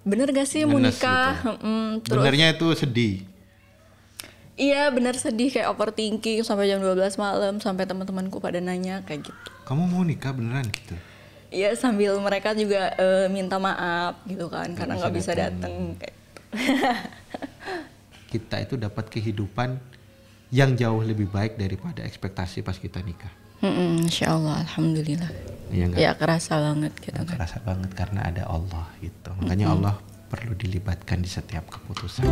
bener gak sih mau Ngenes nikah? Terus Benernya itu sedih. iya bener sedih kayak overthinking sampai jam 12 malam sampai teman-temanku pada nanya kayak gitu. Kamu mau nikah beneran gitu? Iya sambil mereka juga minta maaf gitu kan karena nggak bisa datang kayak. Kita itu dapat kehidupan yang jauh lebih baik daripada ekspektasi pas kita nikah. Insya Allah, alhamdulillah. Iya enggak? Ya kerasa banget gitu kan. Kerasa banget karena ada Allah gitu. Makanya Allah perlu dilibatkan di setiap keputusan.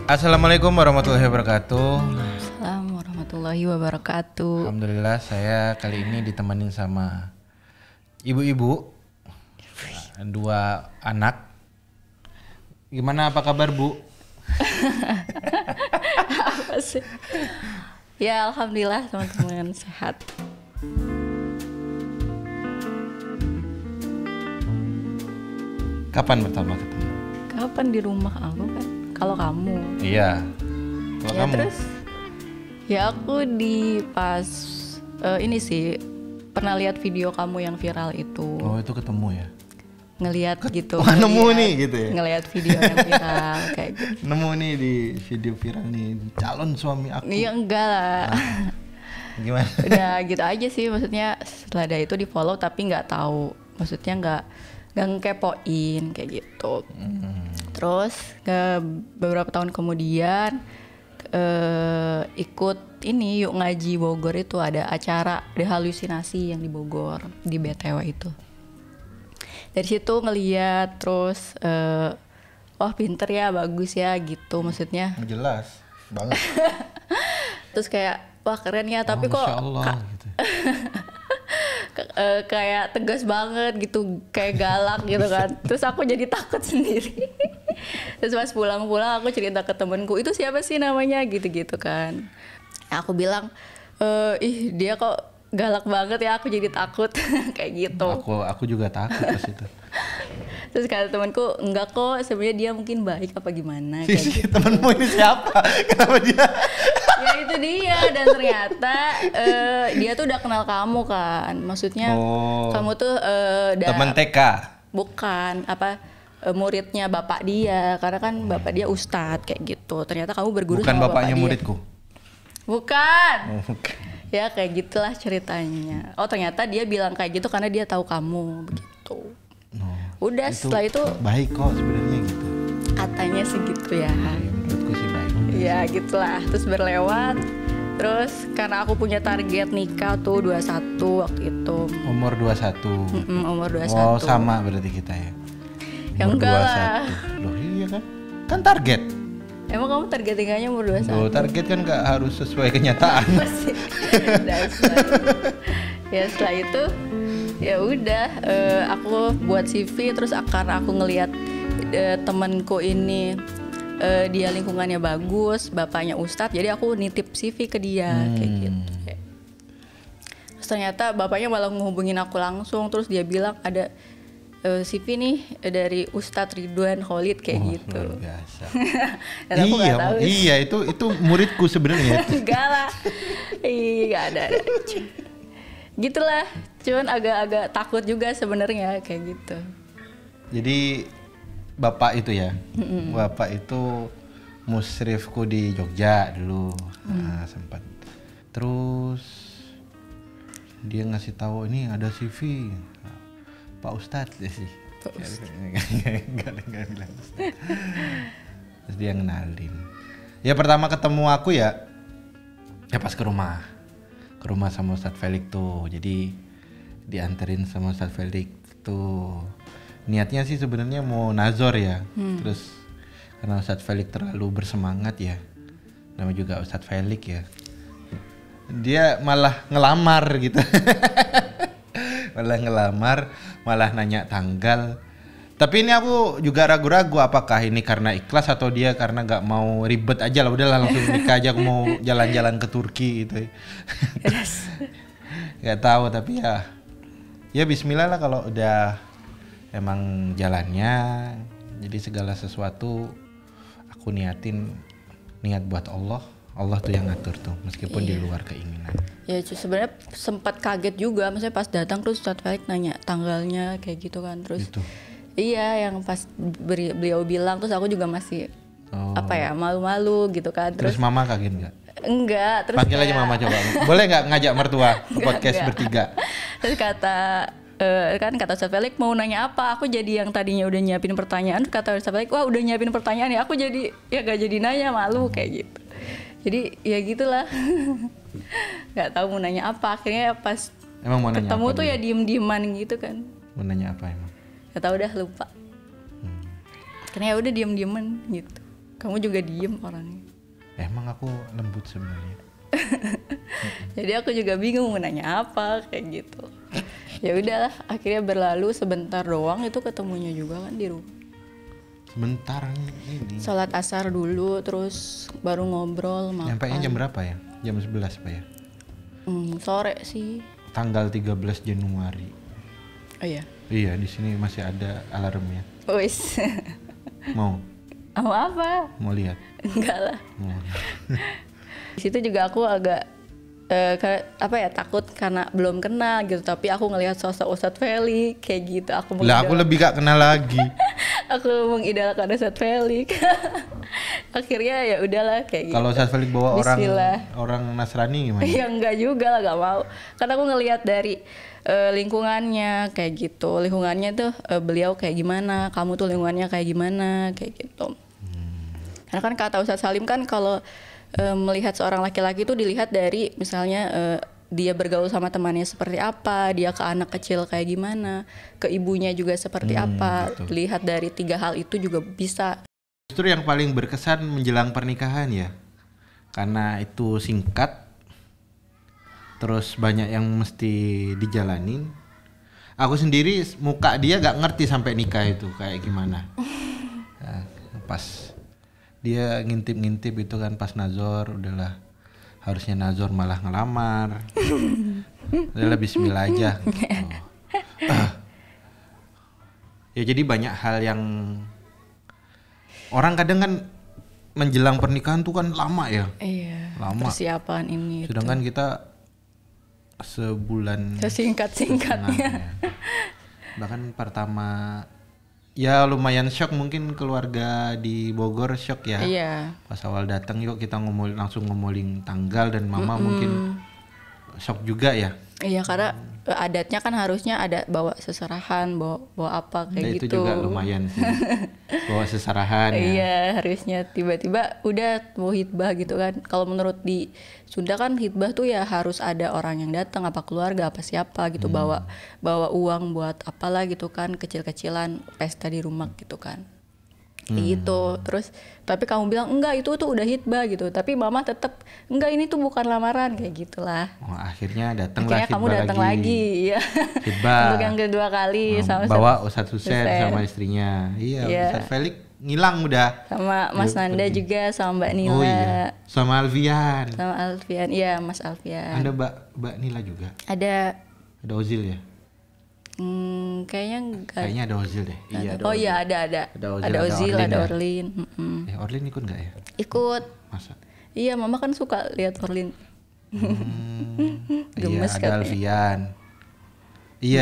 Assalamualaikum warahmatullahi wabarakatuh. Assalamualaikum warahmatullahi wabarakatuh. Alhamdulillah saya kali ini ditemenin sama ibu-ibu, 2 anak. Gimana, apa kabar Bu? Apa sih? Ya alhamdulillah teman-teman sehat. Kapan pertama ketemu? Kapan di rumah aku kan? Kalau kamu. Iya. Kalau Ya kamu? terus ya aku di pas ini sih pernah lihat video kamu yang viral itu. Oh, itu ketemu ya? Ngelihat gitu. Wah, nemu nih gitu ya? Ngelihat video yang viral kayak gitu. Nemu nih di video viral nih, calon suami aku. Iya enggak lah. Gimana? Udah gitu aja sih, maksudnya setelah dari itu di follow tapi nggak tahu, maksudnya nggak ngekepoin kayak gitu. Terus beberapa tahun kemudian ikut ini Yuk Ngaji Bogor, itu ada acara dehalusinasi yang di Bogor di BTW itu. Dari situ ngeliat terus wah pinter ya, bagus ya gitu maksudnya. Jelas banget. Terus kayak wah keren ya, tapi kok Masya Allah, gitu. Kayak tegas banget gitu, kayak galak gitu kan. Terus aku jadi takut sendiri. Terus pas pulang-pulang aku cerita ke temenku, itu siapa sih namanya gitu-gitu kan. Aku bilang ih dia kok galak banget ya, aku jadi takut. Kayak gitu. Aku juga takut pas itu. Terus kata temanku, enggak kok, sebenarnya dia mungkin baik apa gimana kayak gitu. Temenmu ini siapa? Kenapa dia? Ya itu dia, dan ternyata dia tuh udah kenal kamu kan. Maksudnya kamu tuh teman TK. Bukan, muridnya bapak dia, karena kan bapak dia ustadz kayak gitu. Ternyata kamu berguru Bukan sama bapak bapaknya dia. muridku. Bukan. Bukan. Ya kayak gitulah ceritanya. Oh ternyata dia bilang kayak gitu karena dia tahu kamu begitu. Udah setelah itu baik kok sebenarnya gitu. katanya sih gitu ya. Menurutku sih baik. Ya gitulah, terus berlewat. Terus karena aku punya target nikah tuh 21 waktu itu. Umur 21. Umur 21. Oh sama berarti kita ya. Ya Umur enggak lah. 21. Loh iya kan? Kan target. Emang kamu target nikahnya umur 21? Loh, target kan gak harus sesuai kenyataan. Masih dasar. Ya setelah itu ya udah aku buat CV, terus karena aku ngelihat temanku ini dia lingkungannya bagus, bapaknya ustadz, jadi aku nitip CV ke dia kayak gitu. Terus ternyata bapaknya malah menghubungin aku langsung, terus dia bilang ada CV nih dari Ustadz Ridwan Khalid kayak gitu. Luar biasa. Dan aku nggak tahu. Iya, itu muridku sebenarnya. Enggak lah. Iya, nggak ada. Gitulah. Cuman agak-agak takut juga sebenarnya kayak gitu. Jadi bapak itu ya. Bapak itu musrifku di Jogja dulu. Nah, sempat. Terus dia ngasih tahu ini ada CV Pak Ustadz ya sih. Enggak bilang Ustadz. Terus dia ngenalin. Ya pertama ketemu aku ya pas ke rumah sama Ustadz Felix tuh. Jadi dianterin sama Ustadz Felix tuh. Niatnya sih sebenarnya mau nazor ya. Terus karena Ustadz Felix terlalu bersemangat ya. Namanya juga Ustadz Felix ya. Dia malah ngelamar gitu. Malah nanya tanggal. Tapi ini aku juga ragu-ragu apakah ini karena ikhlas atau dia karena nggak mau ribet aja lah, udahlah langsung nikah aja, aku mau jalan-jalan ke Turki gitu. Yes. Nggak tahu, tapi ya Bismillah lah kalau udah emang jalannya. Jadi segala sesuatu aku niat buat Allah, Allah tuh yang ngatur tuh, meskipun di Iya. luar keinginan. Ya sebenarnya sempat kaget juga, maksudnya pas datang terus Ustadz Felix nanya tanggalnya kayak gitu kan, terus Gitu. iya yang pas beliau bilang, terus aku juga masih apa ya, malu-malu gitu kan. Terus mama kaget nggak? Enggak, terus Panggil aja kayak- mama coba. Boleh nggak ngajak mertua ke podcast Nggak. bertiga? Terus kata Ustadz Felix mau nanya apa, aku jadi yang tadinya udah nyiapin pertanyaan, kata Ustadz Felix wah udah nyiapin pertanyaan ya, aku jadi ya gak jadi nanya, malu kayak gitu. Jadi ya gitulah. Nggak tahu mau nanya apa, akhirnya pas Emang mau nanya ketemu apa? tuh dulu? ya diem-dieman gitu kan. Mau nanya apa emang? Gak tahu dah, lupa. Akhirnya ya udah diem-dieman gitu. Kamu juga diem orangnya. Emang aku lembut sebenarnya. Jadi aku juga bingung mau nanya apa kayak gitu. Ya udahlah, akhirnya berlalu sebentar doang, itu ketemunya juga kan di rumah. Sebentar ini. Sholat asar dulu, terus baru ngobrol makan. Nyampainya jam berapa ya? Jam 11 Pak ya? Sore sih. Tanggal 13 Januari. Oh iya. Iya, di sini masih ada alarmnya. Wis. Mau Apa? mau lihat? Enggak lah. Mau. Di situ juga aku agak takut karena belum kenal gitu, tapi aku ngelihat sosok Ustadz Felix kayak gitu, Lah aku lebih gak kenal lagi. aku mengidolakan Ustadz Felix. Akhirnya ya udahlah kayak gitu. Kalau Ustadz Felix bawa Bismillah. orang Nasrani gimana? Ya enggak juga lah, gak mau. Karena aku ngelihat dari lingkungannya kayak gitu, lingkungannya tuh beliau kayak gimana, kamu tuh lingkungannya kayak gimana, kayak gitu. Karena kan kata Ustadz Salim kan kalau melihat seorang laki-laki itu dilihat dari misalnya dia bergaul sama temannya seperti apa, dia ke anak kecil kayak gimana, ke ibunya juga seperti apa. betul. Lihat dari 3 hal itu juga bisa. Justru yang paling berkesan menjelang pernikahan ya, karena itu singkat, terus banyak yang mesti dijalanin. Aku sendiri muka dia gak ngerti sampai nikah itu kayak gimana. Nah, pas dia ngintip-ngintip itu kan pas nazor, udahlah harusnya nazor malah ngelamar. Udahlah bismillah aja. Ya jadi banyak hal yang orang kadang kan menjelang pernikahan tuh kan lama ya. Iya. Lama. Persiapan ini. Sedangkan kita sebulan Sesingkat-singkatnya. setengah ya. Bahkan pertama ya lumayan shock, mungkin keluarga di Bogor shock ya. Iya. Pas awal datang yuk kita langsung ngomongin tanggal, dan mama mungkin shock juga ya. Iya, karena adatnya kan harusnya ada bawa seserahan, bawa apa kayak Dan gitu. itu juga lumayan sih. Bawa seserahan ya. Iya, harusnya tiba-tiba udah mau hitbah gitu kan. Kalau menurut di Sunda kan hitbah tuh ya harus ada orang yang datang, apa keluarga, apa siapa gitu, bawa uang buat apalah gitu kan, kecil-kecilan pesta di rumah gitu kan. Kayak gitu. Terus tapi kamu bilang enggak, itu tuh udah hitbah gitu. Tapi mama tetap enggak, ini tuh bukan lamaran kayak gitulah. Oh, akhirnya datanglah Akhirnya kamu hitbah datang lagi, ya. Hitbah. Untuk yang kedua kali sama bawa Ustadz Husen Husen. sama istrinya. Iya, Iya. Ustadz Felix ngilang udah. sama Mas Nanda juga, sama Mbak Nila. Oh iya. Sama Alfian. Sama Alfian, iya Mas Alfian. Ada Mbak Nila juga. Ada Ada Ozil ya? kayaknya enggak. Kayaknya ada Ozil deh. Iya, ada. Oh iya ada. Ada Ozil, Ada ada Ozil, Orlin ada ya? Orlin. Orlin ikut nggak ya? Ikut. Masa? Iya, mama kan suka lihat Orlin. Iya, Gemes ada katanya. Alfian. Iya.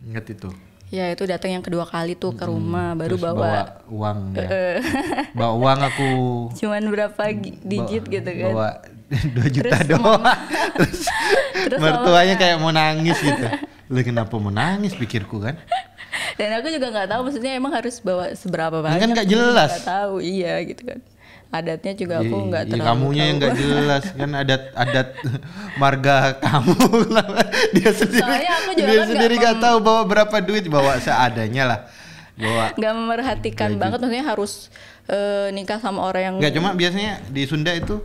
Ingat itu. Ya itu datang yang kedua kali tuh ke rumah, baru Terus bawa uang ya. Bawa uang aku. cuman berapa digit gitu kan. Bawa 2 juta Terus doang. Terus Mertuanya kayak mau nangis gitu. Lu kenapa mau nangis, pikirku kan? Dan aku juga nggak tahu maksudnya emang harus bawa seberapa banyak. Kan nggak jelas. Nggak tahu, iya gitu kan. Adatnya juga aku nggak terlalu kamunya yang tahu. nggak jelas kan, adat marga kamu. Dia sendiri Soalnya aku juga dia kan sendiri nggak tahu bawa berapa duit, bawa seadanya lah. Bawa Nggak memerhatikan banget, maksudnya harus nikah sama orang yang nggak, cuma biasanya di Sunda itu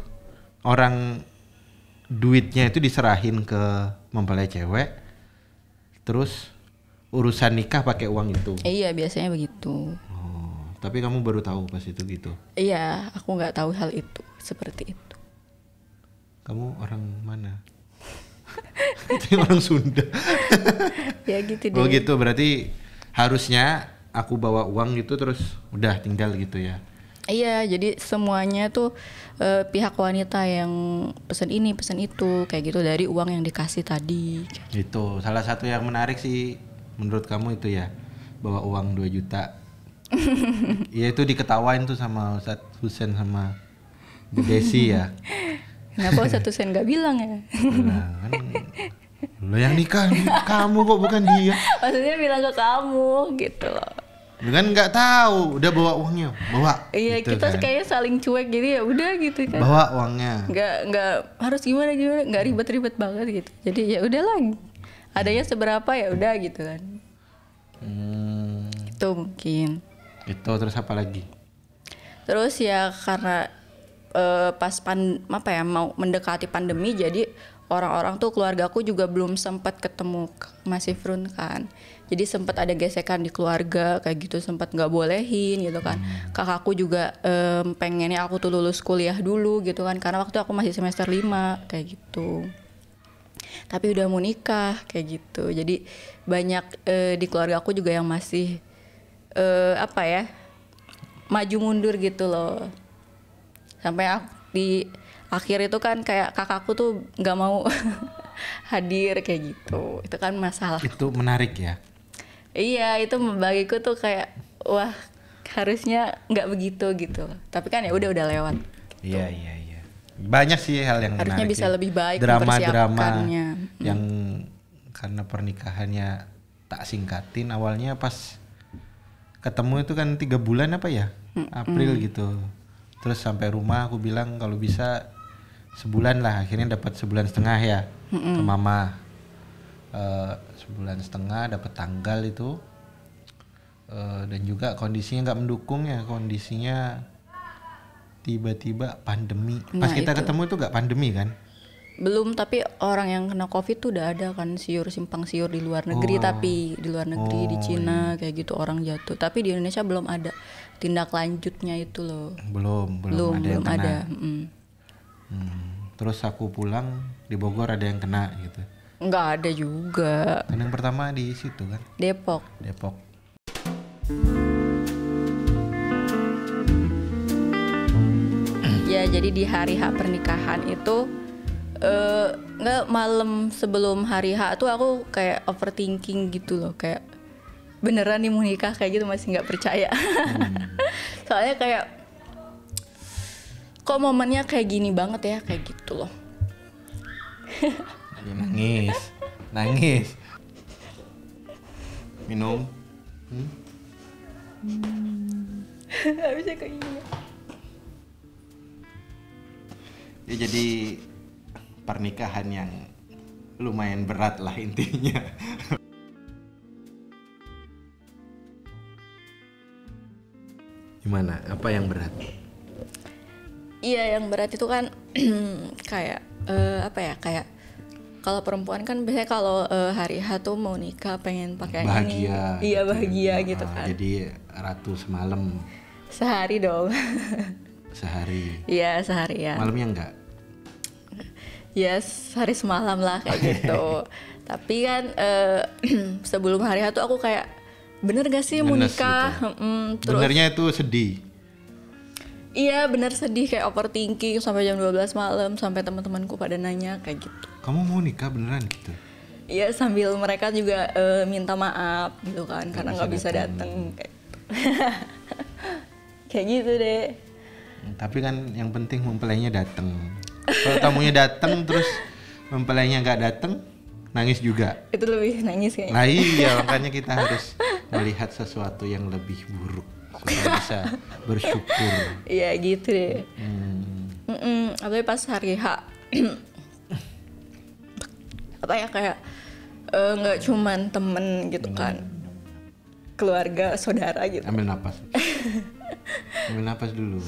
orang duitnya itu diserahin ke mempelai cewek, terus urusan nikah pakai uang itu. Iya biasanya begitu. Oh, tapi kamu baru tahu pas itu gitu. Iya, aku nggak tahu hal itu seperti itu. Kamu orang mana? Itu orang Sunda. Ya gitu deh. Oh gitu, berarti harusnya aku bawa uang gitu terus udah tinggal gitu ya. Iya, jadi semuanya tuh pihak wanita yang pesan ini, pesan itu, kayak gitu dari uang yang dikasih tadi. Itu salah satu yang menarik sih menurut kamu itu ya, bawa uang 2 juta. Iya itu diketawain tuh sama Ustadz Husen sama Bu Desi ya. Kenapa satu sen gak bilang ya? Nah, kan lo yang nikah kamu kok bukan dia. Maksudnya bilang ke kamu gitu loh. Lu kan nggak tahu, udah bawa uangnya, bawa. Iya gitu kita kan. kayaknya saling cuek gitu ya udah gitu kan. Bawa uangnya. Nggak harus gimana, nggak ribet-ribet banget gitu. Jadi ya udahlah, adanya seberapa ya udah gitu kan. Itu mungkin. Itu terus apa lagi? Terus ya karena pas mau mendekati pandemi, jadi orang-orang tuh keluargaku juga belum sempat ketemu Mas Ifrun kan. Jadi sempat ada gesekan di keluarga kayak gitu, sempat nggak bolehin gitu kan. Kakakku juga pengennya aku tuh lulus kuliah dulu gitu kan, karena waktu aku masih semester 5 kayak gitu. Tapi udah mau nikah kayak gitu. Jadi banyak di keluarga aku juga yang masih maju mundur gitu loh. Sampai di akhir itu kan kayak kakakku tuh nggak mau hadir kayak gitu. Itu kan masalah. Itu menarik ya. Iya, itu bagiku tuh kayak wah harusnya nggak begitu gitu. Tapi kan ya udah lewat. Gitu. Iya. Banyak sih hal yang harusnya menarik. bisa lebih baik drama yang karena pernikahannya tak singkatin. Awalnya pas ketemu itu kan 3 bulan apa ya? April gitu. Terus sampai rumah aku bilang kalau bisa sebulan lah, akhirnya dapat 1,5 bulan ya ke mama. 1,5 bulan dapat tanggal itu, dan juga kondisinya nggak mendukung ya, kondisinya tiba-tiba pandemi. Pas kita ketemu itu nggak pandemi kan? Belum, tapi orang yang kena COVID tuh udah ada kan, simpang siur di luar negeri. Tapi di luar negeri di Cina kayak gitu orang jatuh. Tapi di Indonesia belum ada tindak lanjutnya itu loh. Belum ada yang kena. Terus aku pulang di Bogor ada yang kena gitu. Nggak ada juga. Kan yang pertama di situ kan? Depok. Ya jadi di hari H pernikahan itu nggak, malam sebelum hari H tuh aku kayak overthinking gitu loh, kayak beneran nih mau nikah kayak gitu, masih nggak percaya. Soalnya kayak kok momennya kayak gini banget ya, kayak gitu loh. Nangis. Minum. Habisnya kayak gini. Ya jadi pernikahan yang lumayan berat lah intinya. Gimana? Apa yang berat? Iya, yang berat itu kan kayak kayak kalau perempuan kan biasanya kalau hari H tuh mau nikah pengen pakai ini. Iya, bahagia gitu kan. Jadi ratu semalam. Sehari dong. Sehari. Iya, sehari ya. Malamnya enggak? Ya, sehari semalam lah kayak gitu. Tapi kan sebelum hari H tuh aku kayak bener gak sih mau nikah? Gitu. Terus, benernya itu sedih. Iya bener sedih, kayak overthinking sampai jam 12 malam, sampai teman-temanku pada nanya kayak gitu. Kamu mau nikah beneran gitu? Iya, sambil mereka juga minta maaf gitu kan, karena nggak bisa datang kayak gitu. Kayak gitu deh. Tapi kan yang penting mempelainya datang. Kalau tamunya datang terus mempelainya nggak datang, nangis juga. Itu lebih nangis kayaknya. Nah iya, makanya kita harus melihat sesuatu yang lebih buruk supaya bisa bersyukur. Iya gitu deh. Apalagi pas hari H kayak nggak cuman temen gitu kan, keluarga, saudara gitu. Ambil napas dulu.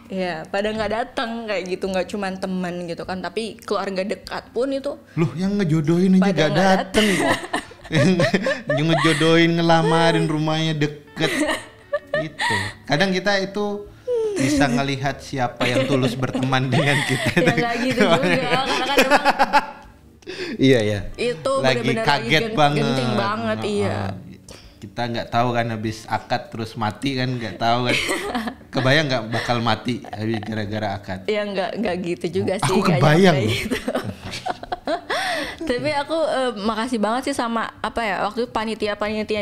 Ya pada nggak datang kayak gitu, nggak cuman temen gitu kan, tapi keluarga dekat pun itu. Loh, yang ngejodohin aja gak dateng kok. Yang ngejodohin, ngelamarin, rumahnya deket gitu. Kadang kita itu bisa ngelihat siapa yang tulus berteman dengan kita. Ya nggak gitu juga, karena kan emang iya ya. itu lagi benar-benar kaget banget. genting banget, iya. kita nggak tahu kan habis akad terus mati kan, nggak tahu kan. Kebayang nggak bakal mati habis gara-gara akad? Ya nggak gitu juga sih. Aku nggak kebayang. nyampe gitu. Tapi aku makasih banget sih sama apa ya, waktu itu panitia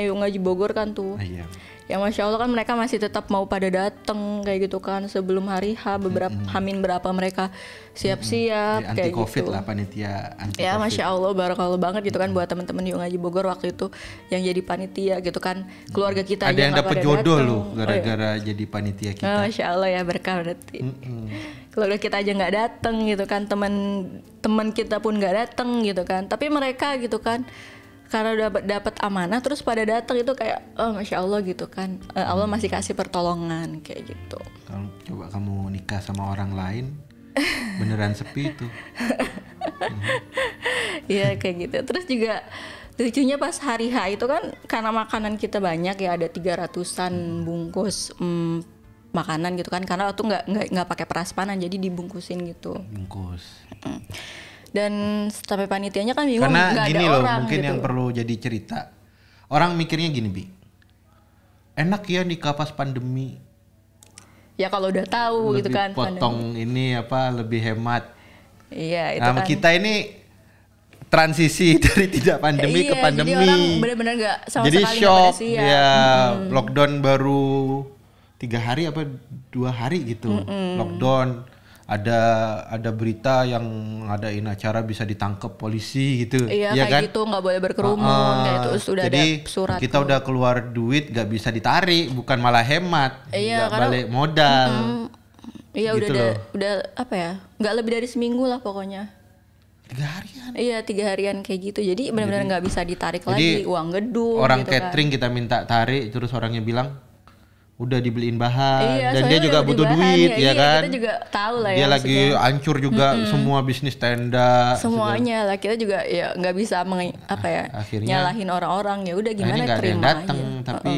Yung Ngaji Bogor kan tuh. Iya. Ya Masya Allah kan mereka masih tetap mau pada dateng kayak gitu kan sebelum hari H, beberapa Hamin berapa mereka siap-siap Anti kayak Covid gitu. lah, panitia anti Ya Covid. Masya Allah barakallah banget gitu kan buat teman-teman Yung Ngaji Bogor waktu itu yang jadi panitia gitu kan, keluarga kita Ada aja yang nggak dapat pada jodoh dateng. loh gara-gara jadi panitia kita. Oh, Masya Allah ya, berkah berarti. Keluarga kita aja nggak dateng gitu kan, teman kita pun nggak dateng gitu kan, tapi mereka gitu kan karena udah dapat amanah terus pada datang itu kayak oh Masya Allah gitu kan. Allah masih kasih pertolongan kayak gitu. Kalau coba kamu nikah sama orang lain beneran sepi itu. Iya kayak gitu. Terus juga lucunya pas hari H itu kan karena makanan kita banyak ya, ada 300-an bungkus makanan gitu kan, karena waktu nggak pakai prasmanan jadi dibungkusin gitu. Bungkus. Dan sampai panitianya kan bingung Karena nggak ada gini loh, orang mungkin gitu. yang perlu jadi cerita. Orang mikirnya gini, Bi. Enak ya nikah pas pandemi. Ya kalau udah tahu gitu Lebih kan. potong ini apa lebih hemat. Iya itu Nah, kan. kita ini transisi dari tidak pandemi ke pandemi. Jadi orang benar-benar nggak sama Jadi sekali nggak shock pada siap. ya, lockdown baru 3 hari apa 2 hari gitu. Lockdown, ada berita yang ngadain acara bisa ditangkap polisi gitu. Iya ya kayak kan? gitu, nggak boleh berkerumun kayak itu sudah Jadi ada surat. kita udah keluar duit nggak bisa ditarik, bukan malah hemat, Iya, nggak karena- balik modal. Iya gitu udah apa ya, nggak lebih dari seminggu lah pokoknya. 3 harian. Iya 3 harian kayak gitu, jadi benar-benar nggak bisa ditarik Jadi, lagi uang gedung. Orang gitu catering kita minta tarik, terus orangnya bilang udah dibeliin bahan, Iya, dan dia soalnya juga udah butuh beli bahan duit ya. ya Iya, kan. kita juga tahu lah ya. Dia lagi maksudnya. hancur juga semua bisnis tenda. Semuanya lah, kita juga ya nggak bisa Akhirnya- nyalahin orang-orang, ya udah Nah, gimana ini nggak ada yang terima datang, aja. tapi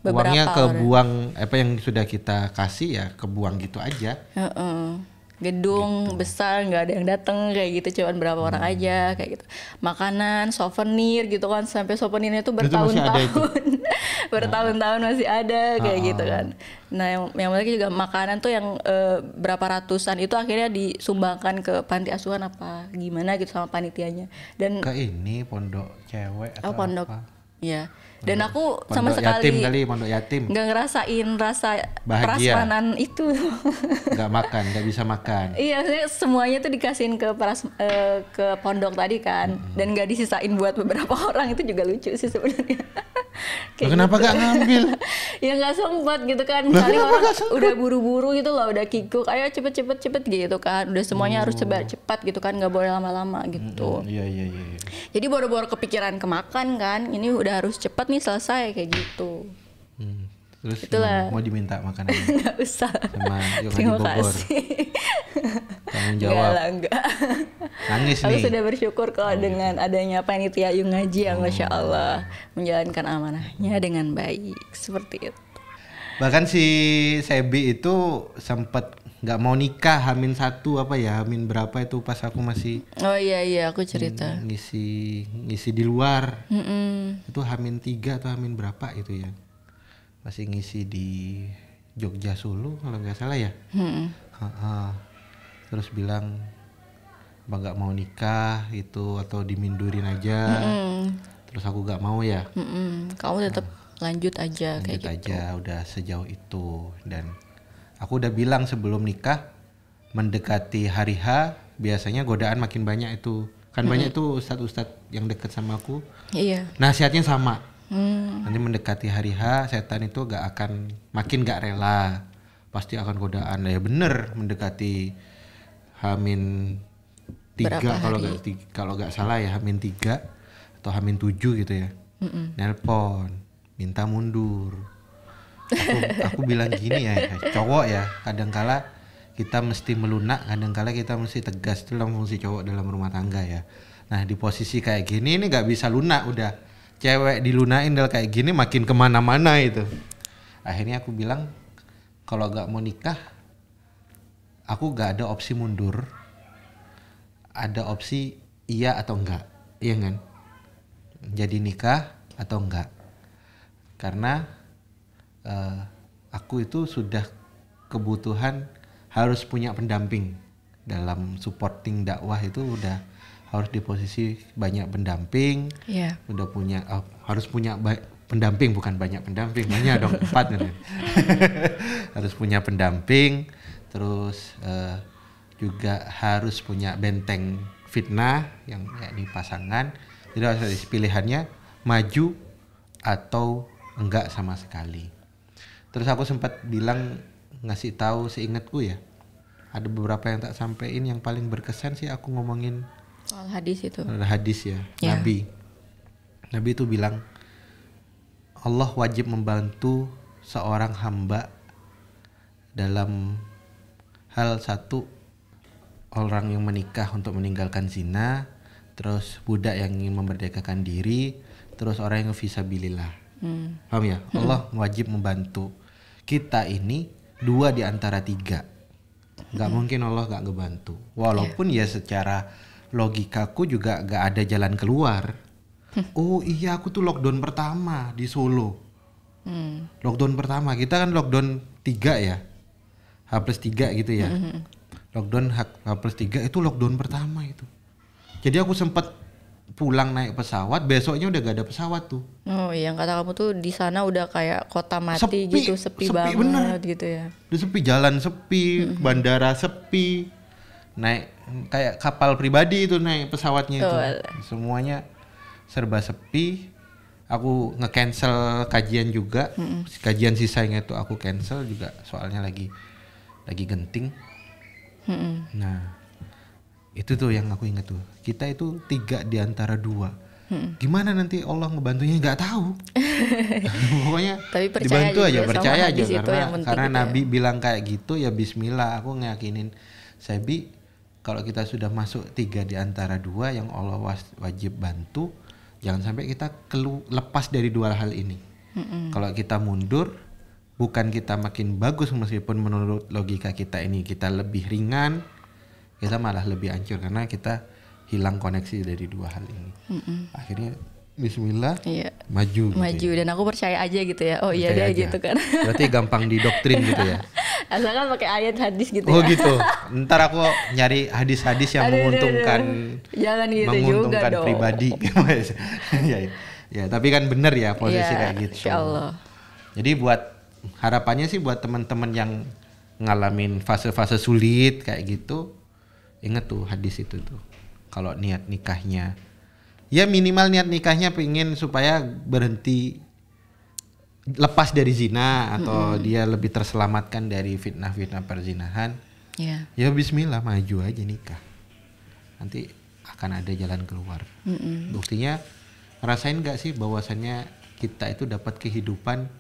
Beberapa uangnya orang. kebuang, apa yang sudah kita kasih ya kebuang gitu aja. Gedung besar nggak ada yang datang kayak gitu, cuman berapa orang aja kayak gitu. Makanan, souvenir gitu kan, sampai souvenirnya tuh Itu masih ada itu? bertahun-tahun. Bertahun-tahun masih ada kayak gitu kan. Nah, yang lagi juga makanan tuh yang berapa ratusan itu akhirnya disumbangkan ke panti asuhan apa gimana gitu sama panitianya. Dan Ke ini pondok cewek atau pondok. apa? Iya. Dan aku sama Pondok sekali yatim kali, pondok yatim. nggak ngerasain rasa Bahagia. prasmanan itu. Nggak makan, nggak bisa makan. Iya, maksudnya semuanya tuh dikasihin ke ke pondok tadi kan, dan nggak disisain buat beberapa orang, itu juga lucu sih sebenarnya. Loh, kenapa nggak ngambil? Ya nggak sempat gitu kan, Lah, misalnya kenapa orang nggak sempat? udah buru-buru gitu loh, udah kikuk, ayo cepet gitu kan, udah semuanya harus cepat gitu kan, nggak boleh lama-lama gitu. Iya. Jadi boro-boro kepikiran kemakan kan, ini udah harus cepat nih selesai kayak gitu. Terus Itulah. mau diminta makanan Nggak usah. sama Yung Ngaji Terima Bogor. kasih. Tanggung Enggak jawab. lah, enggak. Nangis Aku nih. sudah bersyukur kalau dengan adanya panitia Yung Ngaji yang Masya Allah menjalankan amanahnya dengan baik seperti itu. Bahkan si Sebi itu sempet nggak mau nikah H-1 apa ya, H- berapa itu pas aku masih Oh iya aku cerita. ngisi di luar. Mm-mm. Itu H-3 atau H- berapa itu ya. Masih ngisi di Jogja Solo kalau nggak salah ya. Mm-mm. Terus bilang apa nggak mau nikah itu atau dimindurin aja. Terus aku nggak mau ya. Kamu tetap lanjut aja kayak Lanjut gitu. aja udah sejauh itu. Dan aku udah bilang sebelum nikah, mendekati hari H biasanya godaan makin banyak itu. Kan banyak itu ustadz-ustadz yang deket sama aku, Iya. nasihatnya sama. Nanti mendekati hari H setan itu makin gak rela, pasti akan godaan. Ya bener, mendekati H-3 Berapa kalau nggak salah ya, H-3 atau H-7 gitu ya. Nelpon minta mundur. Aku bilang gini ya, cowok ya, kadangkala kita mesti melunak, kadangkala kita mesti tegas. Itu dalam fungsi cowok dalam rumah tangga ya. Nah di posisi kayak gini ini nggak bisa lunak, udah cewek dilunain kayak gini makin kemana-mana itu. Akhirnya aku bilang kalau nggak mau nikah, aku nggak ada opsi mundur, ada opsi iya atau enggak, iya kan? Jadi nikah atau enggak. karena aku itu sudah kebutuhan harus punya pendamping dalam supporting dakwah, itu udah harus di posisi banyak pendamping, udah punya harus punya pendamping, bukan banyak pendamping, banyak dong 4 nih. Harus punya pendamping, terus juga harus punya benteng fitnah yang yakni pasangan. Jadi harus pilihannya maju atau enggak sama sekali. Terus aku sempat bilang, ngasih tahu seingatku ya, ada beberapa yang tak sampein, yang paling berkesan sih aku ngomongin soal hadis itu. Hadis ya. Nabi itu bilang Allah wajib membantu seorang hamba dalam hal satu, orang yang menikah untuk meninggalkan zina, terus budak yang ingin memerdekakan diri, terus orang yang fisabilillah. Paham ya? Allah wajib membantu kita ini 2 di antara 3. Gak mungkin Allah gak ngebantu. Walaupun ya secara logikaku juga gak ada jalan keluar. Oh iya, aku tuh lockdown pertama di Solo. Lockdown pertama, kita kan lockdown 3 ya, H+3 gitu ya. Lockdown H+3 itu lockdown pertama itu. Jadi aku sempat pulang naik pesawat, besoknya udah gak ada pesawat tuh. Oh iya, kata kamu tuh di sana udah kayak kota mati gitu, sepi banget bener. Gitu ya. Udah sepi, jalan sepi, bandara sepi. Naik kayak kapal pribadi itu, naik pesawatnya itu. Semuanya serba sepi. Aku nge-cancel kajian juga. Kajian sisanya itu aku cancel juga, soalnya lagi genting. Nah, itu tuh yang aku ingat tuh. Kita itu 3 di antara 2. Gimana nanti Allah ngebantunya nggak tahu. Pokoknya tapi dibantu aja, percaya aja, karena gitu Nabi bilang kayak gitu ya bismillah. Aku ngeyakinin Sebi, kalau kita sudah masuk 3 di antara 2 yang Allah wajib bantu, jangan sampai kita lepas dari 2 hal ini. Kalau kita mundur, bukan kita makin bagus, meskipun menurut logika kita ini kita lebih ringan, kita malah lebih hancur karena kita hilang koneksi dari 2 hal ini. Akhirnya bismillah, maju gitu ya. Dan aku percaya aja gitu ya. Oh iya deh gitu kan. Berarti gampang didoktrin gitu ya. Asalkan pakai ayat hadis gitu. Oh gitu. Ntar aku nyari hadis-hadis yang menguntungkan. Jangan gitu menguntungkan juga pribadi. Ya, tapi kan bener ya posisi kayak gitu. Insyaallah. Jadi buat harapannya sih buat teman-teman yang ngalamin fase-fase sulit kayak gitu, inget tuh hadis itu tuh. Kalau niat nikahnya, ya minimal niat nikahnya pengen supaya berhenti, lepas dari zina, atau dia lebih terselamatkan dari fitnah-fitnah perzinahan. Ya bismillah, maju aja nikah. Nanti akan ada jalan keluar. Buktinya, ngerasain gak sih bahwasannya kita itu dapat kehidupan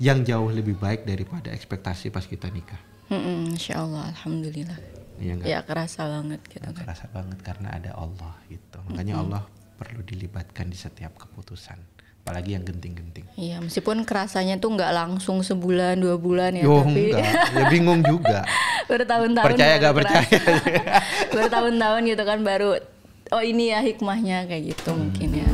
yang jauh lebih baik daripada ekspektasi pas kita nikah. Insyaallah, alhamdulillah. Ya kerasa banget gitu kan. Kerasa banget karena ada Allah gitu. Makanya Allah perlu dilibatkan di setiap keputusan, apalagi yang genting-genting. Iya, meskipun kerasanya tuh nggak langsung sebulan 2 bulan ya, tapi enggak, ya bingung juga. Bertahun-tahun. Percaya gak percaya. Bertahun-tahun gitu kan baru, oh ini ya hikmahnya kayak gitu mungkin ya.